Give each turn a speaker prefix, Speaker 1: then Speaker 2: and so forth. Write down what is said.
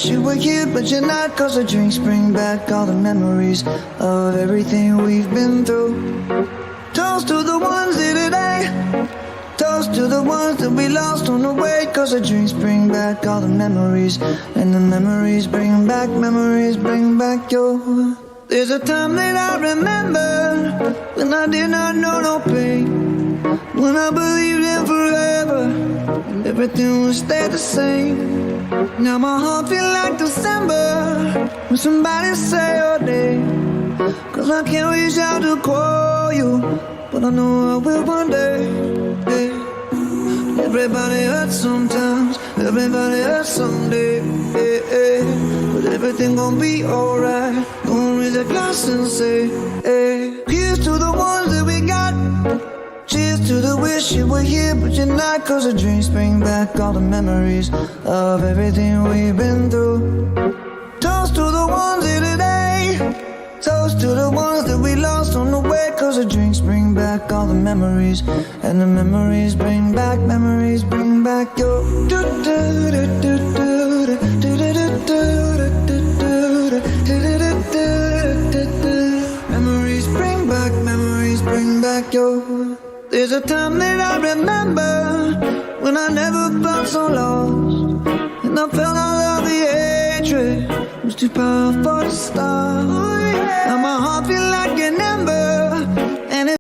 Speaker 1: wish you were here, but you're not. Cause the drinks bring back all the memories of everything we've been through. Toast to the ones here today. Toast to the ones that we lost on the way. Cause the drinks bring back all the memories, and the memories bring back your. There's a time that I remember when I did not know no pain, when I believed in forever and everything would stay the same. Now my heart feel like December when somebody say your name. Cause I can't reach out to call you, but I know I will one day. Hey. Everybody hurts sometimes, everybody hurts someday. Hey, hey. But everything gon' be alright. Gonna raise a glass and say, hey. Here's to the ones that we got. Cheers to the wish you were here, but you're not. Cause the drinks bring back all the memories of everything we've been through. Toast to the ones here today. Toast to the ones that we lost on the way. Cause the drinks bring back all the memories, and the memories bring back your. Memories bring back your. There's a time that I remember when I never felt so lost, and I felt all of the hatred was too powerful to stop. Now my heart feel like an ember